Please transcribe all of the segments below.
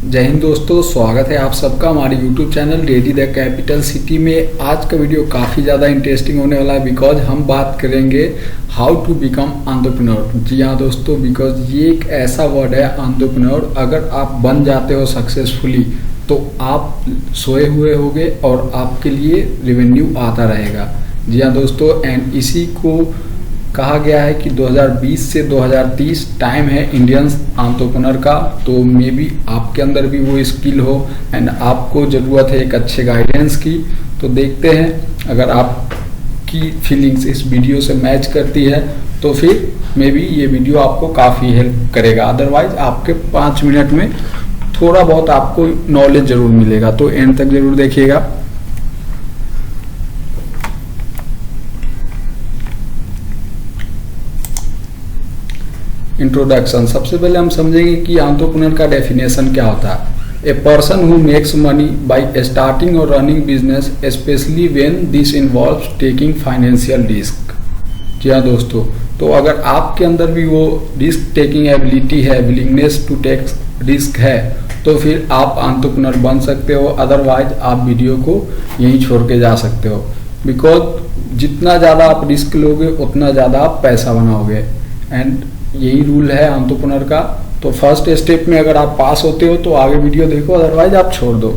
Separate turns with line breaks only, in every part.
जय हिंद दोस्तों, स्वागत है आप सबका हमारे YouTube channel ready the capital city में। आज का वीडियो काफ़ी ज़्यादा इंटरेस्टिंग होने वाला है बिकॉज हम बात करेंगे हाउ टू बिकम एंटरप्रेन्योर। जी हाँ दोस्तों, बिकॉज ये एक ऐसा वर्ड है एंटरप्रेन्योर। अगर आप बन जाते हो सक्सेसफुली तो आप सोए हुए होगे और आपके लिए रेवेन्यू आता रहेगा। जी हाँ दोस्तों, एंड इसी को कहा गया है कि 2020 से 2030 टाइम है इंडियन एंटरप्रेन्योर का। तो मे बी आपके अंदर भी वो स्किल हो एंड आपको ज़रूरत है एक अच्छे गाइडेंस की। तो देखते हैं, अगर आपकी फीलिंग्स इस वीडियो से मैच करती है तो फिर मे बी ये वीडियो आपको काफ़ी हेल्प करेगा। अदरवाइज आपके 5 मिनट में थोड़ा बहुत आपको नॉलेज ज़रूर मिलेगा, तो एंड तक ज़रूर देखिएगा। इंट्रोडक्शन। सबसे पहले हम समझेंगे कि एंटरप्रेन्योर का डेफिनेशन क्या होता है। A person who makes money by starting or running business specially when this involves taking financial risk. जी हाँ दोस्तों, तो अगर आपके अंदर भी वो रिस्क टेकिंग एबिलिटी है, विलिंगनेस टू टेक रिस्क है, तो फिर आप एंटरप्रेन्योर बन सकते हो। अदरवाइज आप वीडियो को यहीं छोड़ के जा सकते हो, बिकॉज जितना ज़्यादा आप रिस्क लोगे उतना ज़्यादा आप पैसा बनाओगे। एंड यही रूल है एंटरप्रेन्योर का। तो फर्स्ट स्टेप में अगर आप पास होते हो तो आगे वीडियो देखो, अदरवाइज आप छोड़ दो।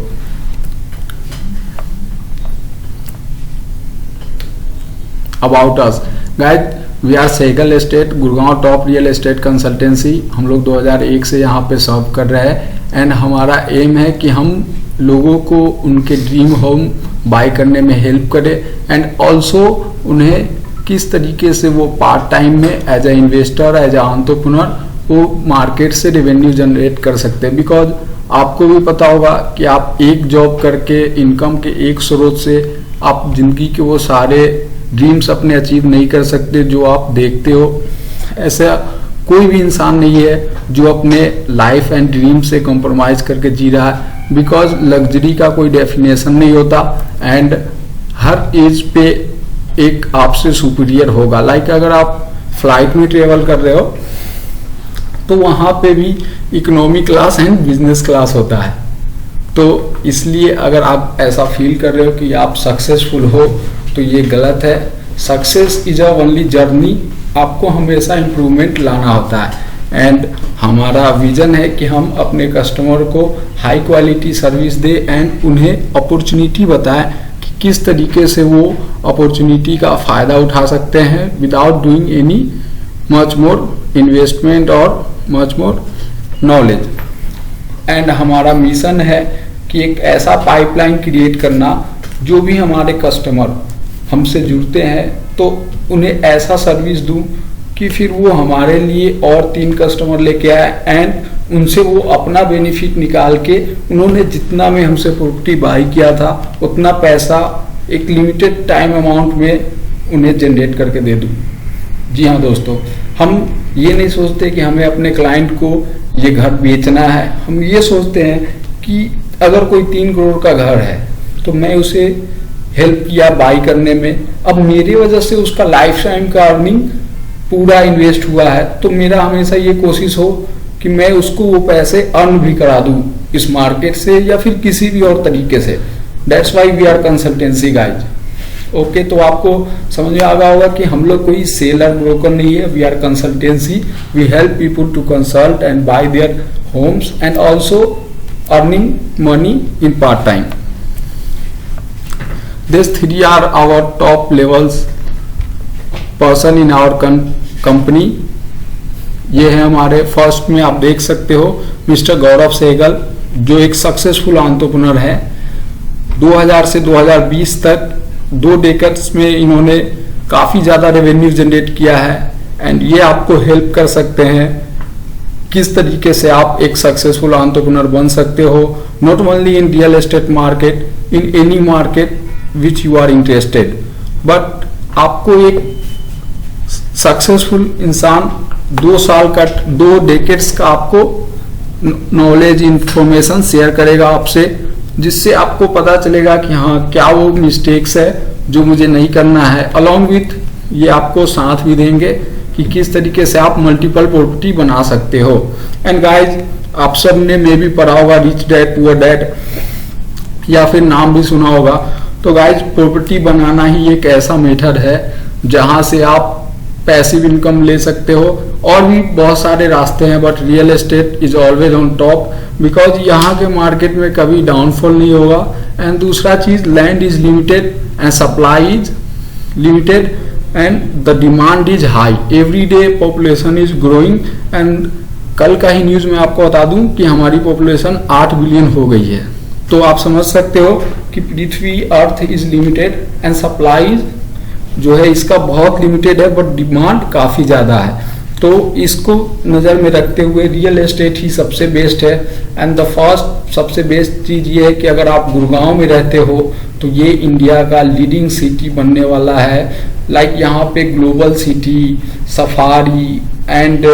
About us guys, we are Sehgal estate, Gurgaon top real estate consultancy. हम लोग 2001 से यहाँ पे सर्व कर रहे हैं एंड हमारा एम है कि हम लोगों को उनके ड्रीम होम बाय करने में हेल्प करें एंड ऑल्सो उन्हें किस तरीके से वो पार्ट टाइम में as a investor, as a entrepreneur वो मार्केट से रेवेन्यू जनरेट कर सकते हैं। बिकॉज आपको भी पता होगा कि आप एक जॉब करके इनकम के एक स्रोत से आप जिंदगी के वो सारे ड्रीम्स अपने अचीव नहीं कर सकते जो आप देखते हो। ऐसा कोई भी इंसान नहीं है जो अपने लाइफ एंड ड्रीम से कॉम्प्रोमाइज करके जी रहा है। बिकॉज लग्जरी का कोई डेफिनेशन नहीं होता एंड हर एज पे एक आपसे सुपीरियर होगा। लाइक अगर आप फ्लाइट में ट्रेवल कर रहे हो तो वहां पे भी economy class and business class होता है। तो इसलिए अगर आप ऐसा फील कर रहे हो कि आप सक्सेसफुल हो तो ये गलत है। Success is a only journey, आपको हमेशा इम्प्रूवमेंट लाना होता है। एंड हमारा विजन है कि हम अपने कस्टमर को high quality service they and उन्हें अपॉर्चुनिटी बताएं कि किस तरीके से वो अपॉर्चुनिटी का फायदा उठा सकते हैं without doing any much more investment और मच मोर नॉलेज। एंड हमारा मिशन है कि एक ऐसा पाइपलाइन क्रिएट करना, जो भी हमारे कस्टमर हमसे जुड़ते हैं तो उन्हें ऐसा सर्विस दूं कि फिर वो हमारे लिए और 3 कस्टमर लेके आए एंड उनसे वो अपना बेनिफिट निकाल के उन्होंने जितना में हमसे प्रॉपर्टी बाई किया था उतना पैसा एक लिमिटेड टाइम अमाउंट में उन्हें जनरेट करके दे दूं। जी हाँ दोस्तों, हम ये नहीं सोचते कि हमें अपने क्लाइंट को ये घर बेचना है। हम ये सोचते हैं कि अगर कोई 3 करोड़ का घर है तो मैं उसे हेल्प किया बाई करने में, अब मेरी वजह से उसका लाइफ टाइम का अर्निंग पूरा इन्वेस्ट हुआ है, तो मेरा हमेशा ये कोशिश हो कि मैं उसको वो पैसे अर्न भी करा दूं इस मार्केट से या फिर किसी भी और तरीके से। That's why we are consultancy guys. Okay, तो आपको समझ में आ गया होगा कि हम लोग कोई सेलर ब्रोकर नहीं है। We are consultancy, we help people to consult and buy their homes and also earning money in part time. These 3 are our top levels person in our company। ये है हमारे फर्स्ट में आप देख सकते हो मिस्टर गौरव सहगल, जो एक सक्सेसफुल एंटरप्रेन्योर है। 2000 से 2020 तक 2 डेकेड्स में इन्होंने काफ़ी ज़्यादा रेवेन्यू जनरेट किया है एंड ये आपको हेल्प कर सकते हैं किस तरीके से आप एक सक्सेसफुल एंटरप्रेन्योर बन सकते हो, not only in real estate market, in any market which you are interested. But आपको एक सक्सेसफुल इंसान 2 साल का 2 डेकेड्स का आपको नॉलेज इंफॉर्मेशन शेयर करेगा आपसे, जिससे आपको पता चलेगा कि हाँ क्या वो मिस्टेक्स है जो मुझे नहीं करना है। अलॉन्ग विथ ये आपको साथ भी देंगे कि किस तरीके से आप मल्टीपल प्रॉपर्टी बना सकते हो। एंड गाइज, आप सब ने मे भी पढ़ा होगा रिच डैड पुअर डैड, या फिर नाम भी सुना होगा। तो गाइज प्रॉपर्टी बनाना ही एक ऐसा मेथड है जहां से आप पैसिव इनकम ले सकते हो। और भी बहुत सारे रास्ते हैं, but real estate is always on top because यहाँ के मार्केट में कभी डाउनफॉल नहीं होगा। एंड दूसरा चीज, land is limited and supply is limited and the demand is high. Every day population is growing and कल का ही न्यूज में आपको बता दूं कि हमारी पॉपुलेशन 8 बिलियन हो गई है। तो आप समझ सकते हो कि पृथ्वी earth is limited and supply जो है इसका बहुत लिमिटेड है, बट डिमांड काफी ज्यादा है। तो इसको नजर में रखते हुए रियल एस्टेट ही सबसे बेस्ट है। एंड द फर्स्ट सबसे बेस्ट चीज ये है कि अगर आप गुड़गांव में रहते हो तो ये इंडिया का लीडिंग सिटी बनने वाला है। लाइक यहाँ पे global city, safari and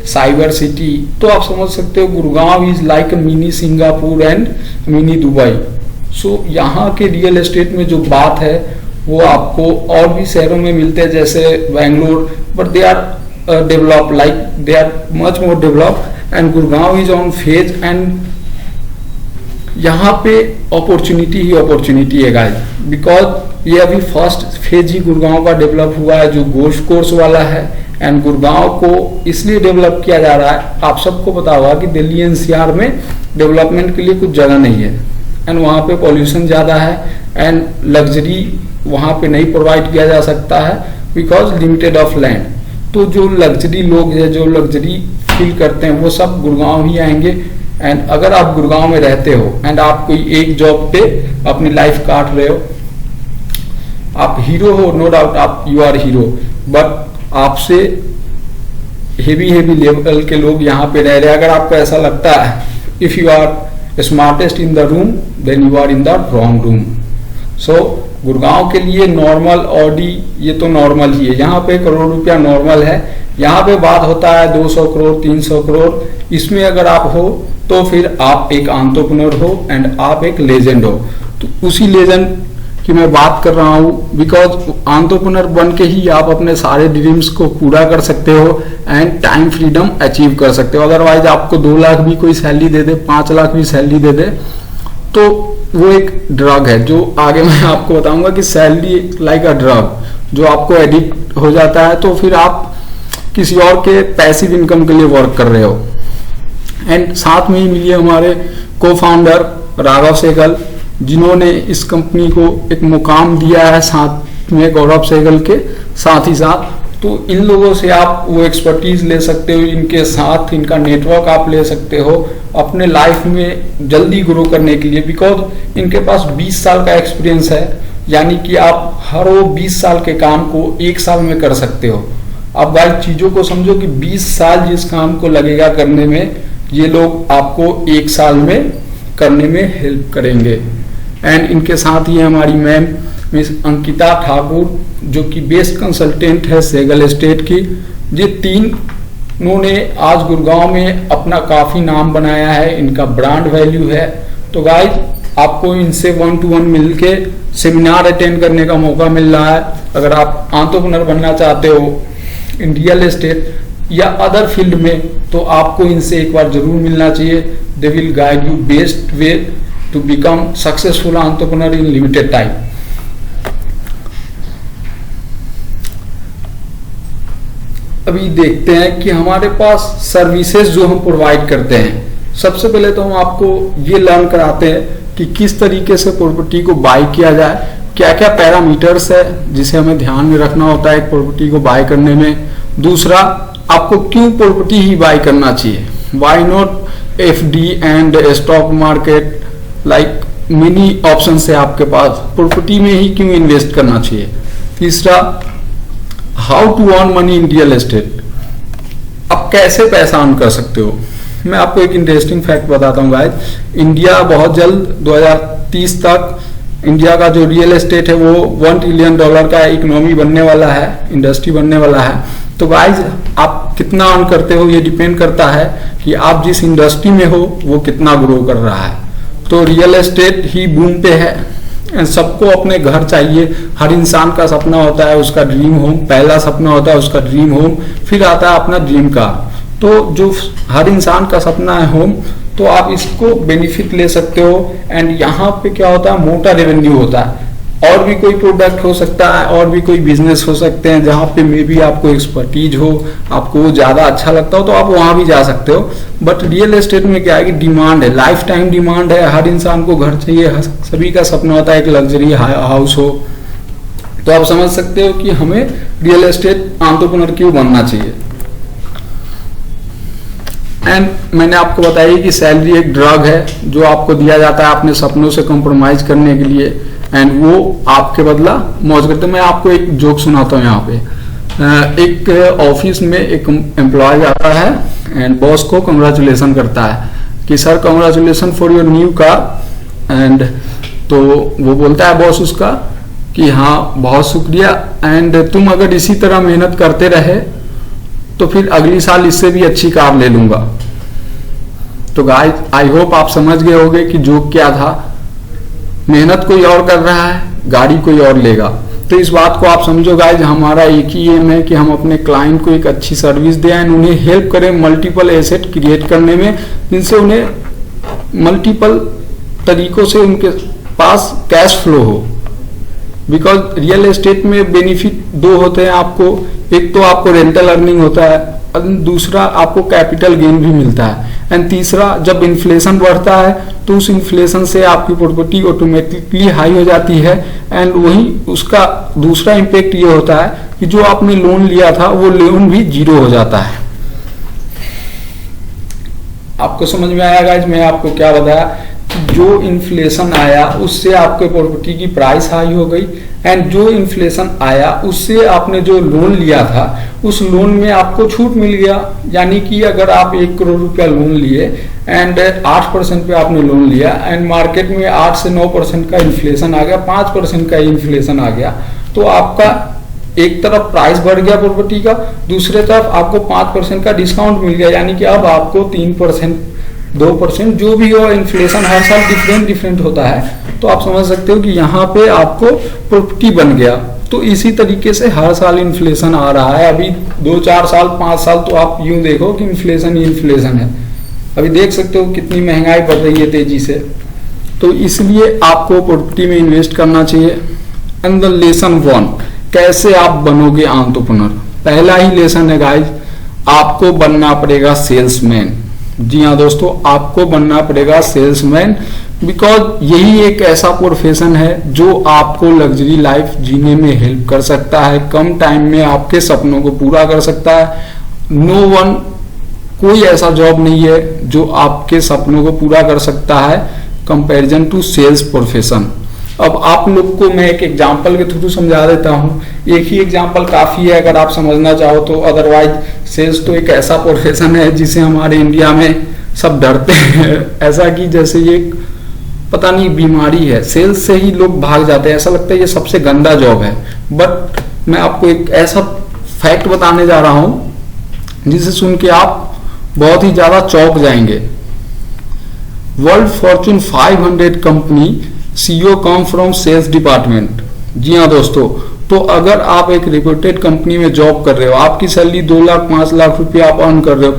cyber city. तो आप समझ सकते हो Gurgaon is like mini Singapore and mini Dubai. So यहाँ के रियल एस्टेट में जो बात है वो आपको और भी शहरों में मिलते हैं जैसे Bangalore, but they are develop, like they are much more develop and Gurgaon is on phase. And यहाँ पे अपॉर्चुनिटी ही अपॉर्चुनिटी है गाइस, बिकॉज ये अभी फर्स्ट फेज ही गुड़गांव का डेवलप हुआ है जो गोल्फ कोर्स वाला है। एंड गुड़गांव को इसलिए डेवलप किया जा रहा है, आप सबको पता होगा कि दिल्ली एनसीआर में डेवलपमेंट के लिए कुछ जगह नहीं है एंड वहाँ पे पॉल्यूशन ज़्यादा है एंड लग्जरी वहाँ पे नहीं प्रोवाइड किया जा सकता है बिकॉज लिमिटेड ऑफ लैंड। तो जो लग्जरी लोग हैं, जो लग्जरी फील करते हैं, वो सब गुड़गांव ही आएंगे। एंड अगर आप गुड़गांव में रहते हो एंड आप कोई एक जॉब पे अपनी लाइफ काट रहे हो, आप हीरो हो, नो डाउट आप यू आर हीरो, बट आपसे हेवी लेवल के लोग यहाँ पे रह रहे हैं। अगर आपको ऐसा लगता है if you are smartest in the room then you are in the wrong room. So Gurgaon के लिए नॉर्मल ऑडी ये तो नॉर्मल ही है, यहाँ पे करोड़ रुपया नॉर्मल है। यहाँ पे बात होता है 200 करोड़ 300 करोड़, इसमें अगर आप हो तो फिर आप एक एंटरप्रेन्योर हो एंड आप एक लेजेंड हो। तो उसी लेजेंड की मैं बात कर रहा हूँ बिकॉज एंटरप्रेन्योर बन के ही आप अपने सारे ड्रीम्स को पूरा कर सकते हो एंड टाइम फ्रीडम अचीव कर सकते हो। अदरवाइज आपको 2 लाख भी कोई सैलरी दे दे, 5 लाख भी सैलरी दे दे, तो वो एक ड्रग है जो आगे मैं आपको बताऊंगा कि सैलरी लाइक अ ड्रग जो आपको एडिक्ट हो जाता है, तो फिर आप किसी और के पैसिव इनकम के लिए वर्क कर रहे हो। एंड साथ में ही मिलिए हमारे को फाउंडर राघव सहगल जिन्होंने इस कंपनी को एक मुकाम दिया है, साथ में गौरव सहगल के साथ ही साथ। तो इन लोगों से आप वो एक्सपर्टीज ले सकते हो, इनके साथ इनका नेटवर्क आप ले सकते हो अपने लाइफ में जल्दी ग्रो करने के लिए, बिकॉज इनके पास 20 साल का एक्सपीरियंस है। यानी कि आप हर वो 20 साल के काम को 1 साल में कर सकते हो। अब भाई चीजों को समझो कि 20 साल जिस काम को लगेगा करने में, ये लोग आपको 1 साल में करने में हेल्प करेंगे। एंड इनके साथ ही हमारी मैम मिस अंकिता ठाकुर जो कि बेस्ट कंसल्टेंट है सहगल एस्टेट की। ये तीनों ने आज गुड़गांव में अपना काफी नाम बनाया है, इनका ब्रांड वैल्यू है। तो गाइज आपको इनसे 1 to 1 मिलके सेमिनार अटेंड करने का मौका मिल रहा है। अगर आप एंटरप्रेन्योर बनना चाहते हो इन रियल एस्टेट या अदर फील्ड में, तो आपको इनसे एक बार जरूर मिलना चाहिए। They will guide you best way to become successful entrepreneur in limited time. अभी देखते हैं कि हमारे पास सर्विसेज जो हम प्रोवाइड करते हैं। सबसे पहले तो हम आपको ये लर्न कराते हैं कि किस तरीके से प्रॉपर्टी को बाय किया जाए, क्या क्या पैरामीटर्स है जिसे हमें ध्यान में रखना होता है एक प्रॉपर्टी को बाय करने में। दूसरा, आपको क्यों प्रॉपर्टी ही बाय करना चाहिए, why not FD and stock market, like many option है आपके पास, प्रॉपर्टी में ही क्यों इन्वेस्ट करना चाहिए। तीसरा, how to earn money in real estate, आप कैसे पैसा अर्न कर सकते हो। मैं आपको एक इंटरेस्टिंग फैक्ट बताता हूँ गाइस, इंडिया बहुत जल्द 2030 तक इंडिया का जो रियल एस्टेट है वो $1 ट्रिलियन का इकोनॉमी बनने वाला है, इंडस्ट्री बनने वाला है। तो गाइज आप कितना अर्न करते हो ये डिपेंड करता है कि आप जिस इंडस्ट्री में हो वो कितना ग्रो कर रहा है। तो रियल एस्टेट ही बूम पे है। सबको अपने घर चाहिए, हर इंसान का सपना होता है उसका ड्रीम होम, पहला सपना होता है उसका ड्रीम होम, फिर आता है अपना ड्रीम कार। तो जो हर इंसान का सपना है होम, तो आप इसको बेनिफिट ले सकते हो। एंड यहाँ पे क्या होता है, मोटा रेवेन्यू होता है। और भी कोई प्रोडक्ट हो सकता है, और भी कोई बिजनेस हो सकते हैं जहाँ पे मे बी आपको एक्सपर्टीज हो, आपको वो ज़्यादा अच्छा लगता हो, तो आप वहाँ भी जा सकते हो। बट रियल एस्टेट में क्या है कि डिमांड है, लाइफ टाइम डिमांड है। हर इंसान को घर चाहिए, सभी का सपना होता है एक लग्जरी हाउस हो। तो आप समझ सकते हो कि हमें रियल एस्टेट एंटरप्रेन्योर क्यों बनना चाहिए। एंड मैंने आपको बताया कि सैलरी एक ड्रग है जो आपको दिया जाता है अपने सपनों से कॉम्प्रोमाइज करने के लिए, एंड वो आपके बदला मौज करते हैं। मैं आपको एक जोक सुनाता हूँ। यहाँ पे एक ऑफिस में एक एम्प्लॉय आता है एंड बॉस को कंग्रेचुलेसन करता है कि sir congratulation for your new car. And तो वो बोलता है बॉस उसका कि हाँ बहुत शुक्रिया, एंड तुम अगर इसी तरह मेहनत करते रहे तो फिर अगली साल इससे भी अच्छी कार ले लूंगा। तो गाइस आई होप आप समझ गए होंगे कि जोक क्या था। मेहनत कोई और कर रहा है, गाड़ी कोई और लेगा। तो इस बात को आप समझो गाइस, हमारा एक ही एम है कि हम अपने क्लाइंट को एक अच्छी सर्विस दें एंड उन्हें हेल्प करें मल्टीपल एसेट क्रिएट करने में, जिनसे उन्हें मल्टीपल तरीकों से उनके पास कैश फ्लो हो। बिकॉज रियल एस्टेट में बेनिफिट दो होते हैं आपको, एक तो आपको रेंटल अर्निंग होता है, दूसरा आपको कैपिटल गेन भी मिलता है, एंड तीसरा जब इन्फ्लेशन बढ़ता है तो उस इन्फ्लेशन से आपकी प्रॉपर्टी ऑटोमेटिकली हाई हो जाती है। एंड वही उसका दूसरा इम्पैक्ट ये होता है कि जो आपने लोन लिया था वो लोन भी जीरो हो जाता है। आपको समझ में आया गाइस मैं आपको क्या बताया? जो इन्फ्लेशन आया उससे आपके प्रॉपर्टी की प्राइस हाई हो गई, एंड जो इन्फ्लेशन आया उससे आपने जो लोन लिया था उस लोन में आपको छूट मिल गया। यानी कि अगर आप 1 करोड़ रुपया लोन लिए एंड 8% पे आपने लोन लिया, एंड मार्केट में 8 से 9% का इन्फ्लेशन आ गया, 5% का इन्फ्लेशन आ गया, तो आपका एक तरफ प्राइस बढ़ गया प्रॉपर्टी का, दूसरे तरफ आपको 5% का डिस्काउंट मिल गया। यानी कि अब आपको 3%, 2% जो भी हो, इन्फ्लेशन हर साल डिफरेंट होता है। तो आप समझ सकते हो कि यहाँ पे आपको प्रॉपर्टी बन गया। तो इसी तरीके से हर साल इन्फ्लेशन आ रहा है। अभी 2-4 साल 5 साल तो आप यूं देखो कि इन्फ्लेशन ही इन्फ्लेशन है। अभी देख सकते हो कितनी महंगाई बढ़ रही है तेजी से। तो इसलिए आपको प्रॉपर्टी में इन्वेस्ट करना चाहिए। एंड द लेसन 1, कैसे आप बनोगे एंटरप्रेन्योर। पहला ही लेसन है गाइस, आपको बनना पड़ेगा सेल्समैन। जी हाँ दोस्तों, आपको बनना पड़ेगा सेल्समैन। बिकॉज यही एक ऐसा प्रोफेशन है जो आपको लग्जरी लाइफ जीने में हेल्प कर सकता है, कम टाइम में आपके सपनों को पूरा कर सकता है। नो वन, कोई ऐसा जॉब नहीं है जो आपके सपनों को पूरा कर सकता है कंपैरिजन टू सेल्स प्रोफेशन। अब आप लोग को मैं एक एग्जांपल के थ्रू समझा देता हूँ। एक ही एग्जांपल काफी है अगर आप समझना चाहो तो, अदरवाइज सेल्स तो एक ऐसा प्रोफेशन है जिसे हमारे इंडिया में सब डरते हैं। ऐसा कि जैसे ये पता नहीं बीमारी है, सेल्स से ही लोग भाग जाते हैं, ऐसा लगता है ये सबसे गंदा जॉब है। बट मैं आपको एक ऐसा फैक्ट बताने जा रहा हूं जिसे सुन के आप बहुत ही ज्यादा चौंक जाएंगे। World fortune 500 company CEO come from sales department. जी हाँ दोस्तों, तो अगर आप एक रिप्यूटेड कंपनी में जॉब कर रहे हो, आपकी सैलरी 2 लाख 5 लाख रुपया आप अर्न कर रहे हो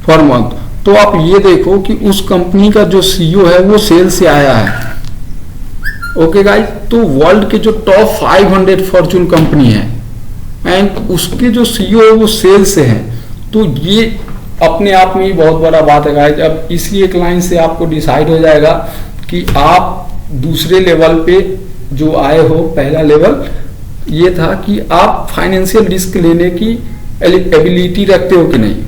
पर मंथ, तो आप ये देखो कि उस कंपनी का जो CEO है वो सेल्स से आया है। ओके गाइस, तो वर्ल्ड के जो टॉप 500 फॉर्च्यून कंपनी है एंड उसके जो CEO है वो सेल्स से है। तो ये अपने आप में ही बहुत बड़ा बात है गाइस। अब इसी एक लाइन से आपको डिसाइड हो जाएगा कि आप दूसरे लेवल पे जो आए हो। पहला लेवल ये था कि आप फाइनेंशियल रिस्क लेने की एबिलिटी रखते हो कि नहीं।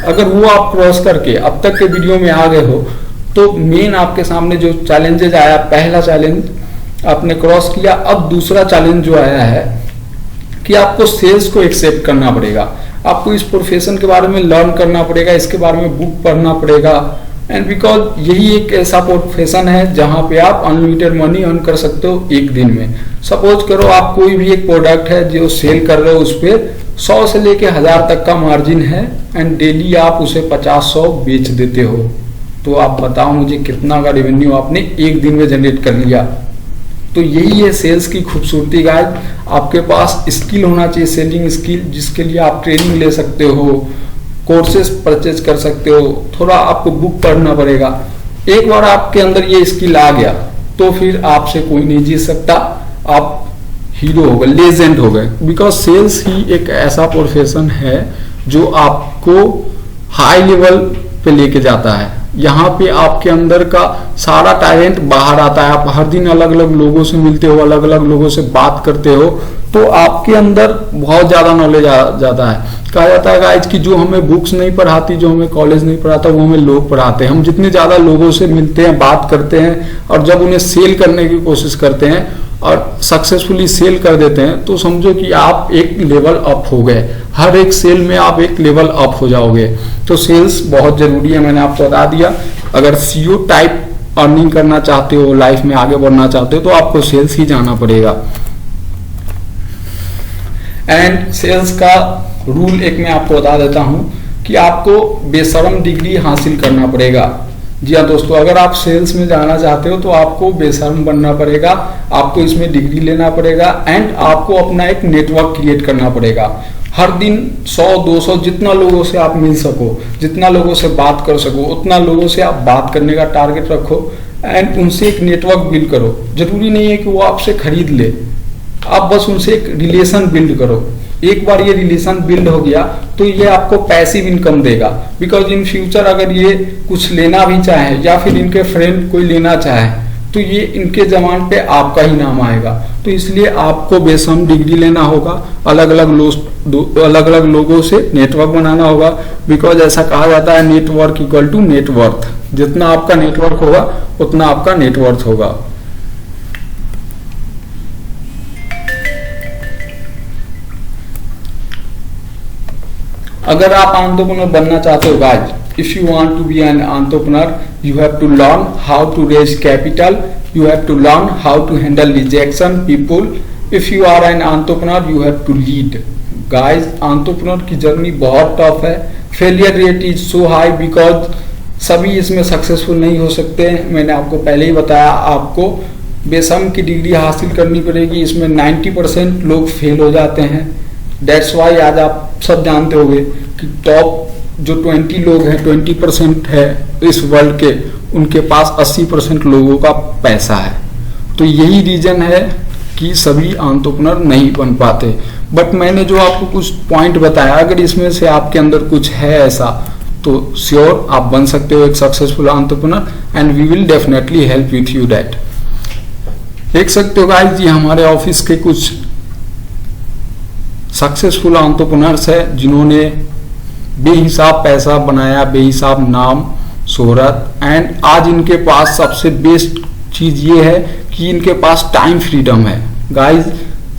अगर वो आप क्रॉस करके अब तक के वीडियो में आ गए हो तो मेन आपके सामने जो चैलेंजेस आया, पहला चैलेंज आपने क्रॉस किया। अब दूसरा चैलेंज जो आया है कि आपको सेल्स को एक्सेप्ट करना पड़ेगा, आपको इस प्रोफेशन के बारे में लर्न करना पड़ेगा, इसके बारे में बुक पढ़ना पड़ेगा। एंड बिकॉज यही एक ऐसा प्रोफेशन है जहां पे आप अनलिमिटेड मनी अर्न कर सकते हो एक दिन में। सपोज करो आप कोई भी एक प्रोडक्ट है जो सेल कर रहे हो, उस पर 100 से लेके 1000 तक का मार्जिन है एंड डेली आप उसे 50-100 बेच देते हो। तो आप बताओ मुझे कितना का रेवेन्यू आपने एक दिन में जनरेट कर लिया। तो यही है सेल्स की खूबसूरती गाइस। आपके पास स्किल होना चाहिए, सेलिंग स्किल, जिसके लिए आप ट्रेनिंग ले सकते हो। कोर्सेस परचेज कर सकते हो, थोड़ा आपको बुक पढ़ना पड़ेगा। एक बार आपके अंदर ये स्किल आ गया तो फिर आपसे कोई नहीं जीत सकता, आप हीरो हो गए, लेजेंड हो गए। बिकॉज सेल्स ही एक ऐसा प्रोफेशन है जो आपको हाई लेवल पे लेके जाता है। यहाँ पे आपके अंदर का सारा टैलेंट बाहर आता है। आप हर दिन अलग अलग लोगों से मिलते हो, अलग अलग लोगों से बात करते हो, तो आपके अंदर बहुत ज्यादा नॉलेज आ जाता है। कहा जाता है गाइस कि जो हमें बुक्स नहीं पढ़ाती, जो हमें कॉलेज नहीं पढ़ाता, वो हमें लोग पढ़ाते हैं। हम जितने ज्यादा लोगों से मिलते हैं, बात करते हैं, और जब उन्हें सेल करने की कोशिश करते हैं और सक्सेसफुली सेल कर देते हैं, तो समझो कि आप एक लेवल अप हो गए। हर एक सेल में आप एक लेवल अप हो जाओगे। तो सेल्स बहुत जरूरी है, मैंने आपको बता दिया। अगर सीईओ टाइप अर्निंग करना चाहते हो, लाइफ में आगे बढ़ना चाहते हो, तो आपको सेल्स ही जाना पड़ेगा। एंड सेल्स का रूल एक मैं आपको बता देता हूं कि आपको बेशर्म डिग्री हासिल करना पड़ेगा। जी हाँ दोस्तों, अगर आप सेल्स में जाना चाहते हो तो आपको बेशर्म बनना पड़ेगा, आपको इसमें डिग्री लेना पड़ेगा, एंड आपको अपना एक नेटवर्क क्रिएट करना पड़ेगा। हर दिन 100-200 जितना लोगों से आप मिल सको, जितना लोगों से बात कर सको, उतना लोगों से आप बात करने का टारगेट रखो, एंड उनसे एक नेटवर्क बिल्ड करो। जरूरी नहीं है कि वो आपसे खरीद ले, आप बस उनसे एक रिलेशन बिल्ड करो। एक बार ये रिलेशन बिल्ड हो गया तो ये आपको पैसिव इनकम देगा। बिकॉज इन फ्यूचर अगर ये कुछ लेना भी चाहे या फिर इनके फ्रेंड कोई लेना चाहे, तो ये इनके जमान पे आपका ही नाम आएगा। तो इसलिए आपको बेशर्म डिग्री लेना होगा, अलग अलग लोगों से नेटवर्क बनाना होगा। बिकॉज ऐसा कहा जाता है नेटवर्क इक्वल टू नेटवर्थ। जितना आपका नेटवर्क होगा उतना आपका नेटवर्थ होगा। अगर आप एंटरप्रेन्योर बनना चाहते हो guys, if you want to be an entrepreneur, you have to learn how to raise capital, you have to learn how to handle rejection people. If you are an entrepreneur, you have to lead. Guys, entrepreneur की journey बहुत tough है। Failure rate is so high because सभी इसमें successful नहीं हो सकते। मैंने आपको पहले ही बताया, आपको बेशर्म की डिग्री हासिल करनी पड़ेगी। इसमें 90% लोग फेल हो जाते हैं। दैट्स वाई आज आप सब जानते होंगे कि टॉप जो 20 लोग हैं, 20% है इस वर्ल्ड के, उनके पास 80% लोगों का पैसा है। तो यही रीजन है कि सभी एंटरप्रेन्योर नहीं बन पाते। बट मैंने जो आपको कुछ पॉइंट बताया, अगर इसमें से आपके अंदर कुछ है ऐसा, तो श्योर आप बन सकते हो एक successful entrepreneur, and we will definitely help with you that. देख सकते हो गाइस, ये हमारे ऑफिस के कुछ सक्सेसफुल एंटरप्रेन्योर्स है जिन्होंने बेहिसाब पैसा बनाया, बेहिसाब नाम, शोहरत, एंड आज इनके पास सबसे बेस्ट चीज ये है कि इनके पास टाइम फ्रीडम है। गाइस,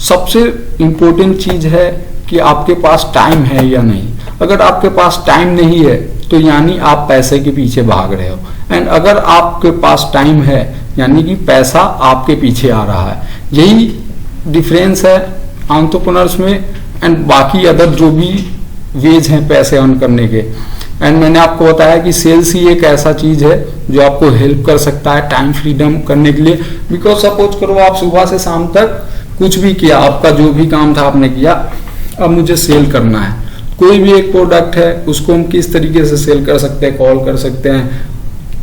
सबसे इंपॉर्टेंट चीज है कि आपके पास टाइम है या नहीं। अगर आपके पास टाइम नहीं है तो यानी आप पैसे के पीछे भाग रहे हो, एंड अगर आपके पास टाइम है यानी कि पैसा आपके पीछे आ रहा है। यही डिफरेंस है एंटरप्रेन्योर्स में एंड बाकी अदर जो भी वेज हैं पैसे अर्न करने के। एंड मैंने आपको बताया कि सेल्स ही एक ऐसा चीज है जो आपको हेल्प कर सकता है टाइम फ्रीडम करने के लिए। बिकॉज सपोज करो आप सुबह से शाम तक कुछ भी किया, आपका जो भी काम था आपने किया, अब मुझे सेल करना है। कोई भी एक प्रोडक्ट है, उसको हम किस तरीके से सेल कर सकते हैं, कॉल कर सकते हैं,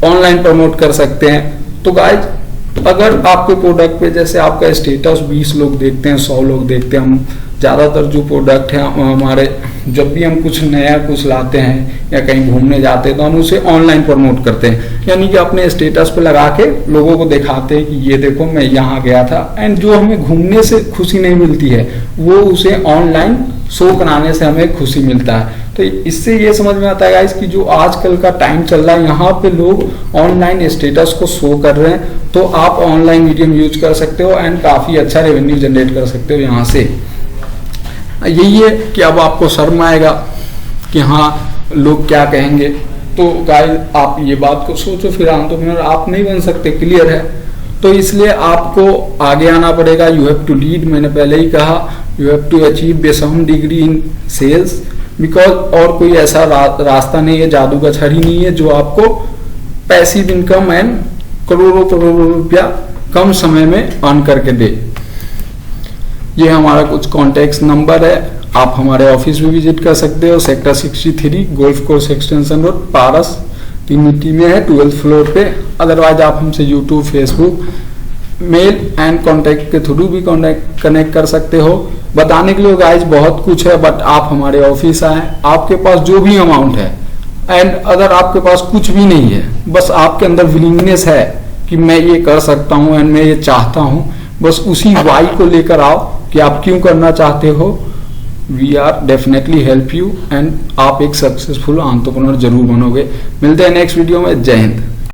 ऑनलाइन प्रमोट कर सकते हैं। तो गाइज, अगर आपके प्रोडक्ट पे जैसे आपका स्टेटस 20 लोग देखते हैं, 100 लोग देखते हैं, हम ज़्यादातर जो प्रोडक्ट है हमारे, जब भी हम कुछ नया कुछ लाते हैं या कहीं घूमने जाते हैं तो हम उसे ऑनलाइन प्रमोट करते हैं। यानी कि अपने स्टेटस पे लगा के लोगों को दिखाते हैं कि ये देखो मैं यहाँ गया था। एंड जो हमें घूमने से खुशी नहीं मिलती है, वो उसे ऑनलाइन शो कराने से हमें खुशी मिलता है। तो इससे ये समझ में आता है गाइस कि जो आजकल का टाइम चल रहा है, यहाँ पे लोग ऑनलाइन स्टेटस को शो कर रहे हैं। तो आप ऑनलाइन मीडियम यूज कर सकते हो एंड काफ़ी अच्छा रेवेन्यू जनरेट कर सकते हो यहाँ से। यही है कि अब आपको शर्म आएगा कि हाँ लोग क्या कहेंगे। तो गाइस, आप ये बात को सोचो, फिर एंटरप्रेन्योर आप नहीं बन सकते, क्लियर है। तो इसलिए आपको आगे आना पड़ेगा। यू हैव टू लीड, मैंने पहले ही कहा, you have to achieve basic degree in sales. Because और कोई ऐसा रास्ता नहीं है, जादू का छड़ी नहीं है जो आपको पैसिव इनकम एंड करोड़ों करोड़ों रुपया कम समय में अर्न करके दे। ये हमारा कुछ कॉन्टेक्ट नंबर है, आप हमारे ऑफिस भी विजिट कर सकते हो। Sector 63 golf course extension road, Paras, तीन में है, 12th फ्लोर पे। अदरवाइज आप हमसे YouTube, Facebook, mail and contact के थ्रू भी कनेक्ट कर सकते हो। बताने के लिए गाइज बहुत कुछ है, बट आप हमारे ऑफिस आए, आपके पास जो भी अमाउंट है एंड अगर आपके पास कुछ भी नहीं है, बस आपके अंदर विलिंगनेस है कि मैं ये कर सकता हूँ एंड मैं ये चाहता हूँ, बस उसी वाई को लेकर आओ कि आप क्यों करना चाहते हो। We are definitely help you and आप एक सक्सेसफुल एंटरप्रेन्योर जरूर बनोगे। मिलते हैं नेक्स्ट वीडियो में। जय हिंद।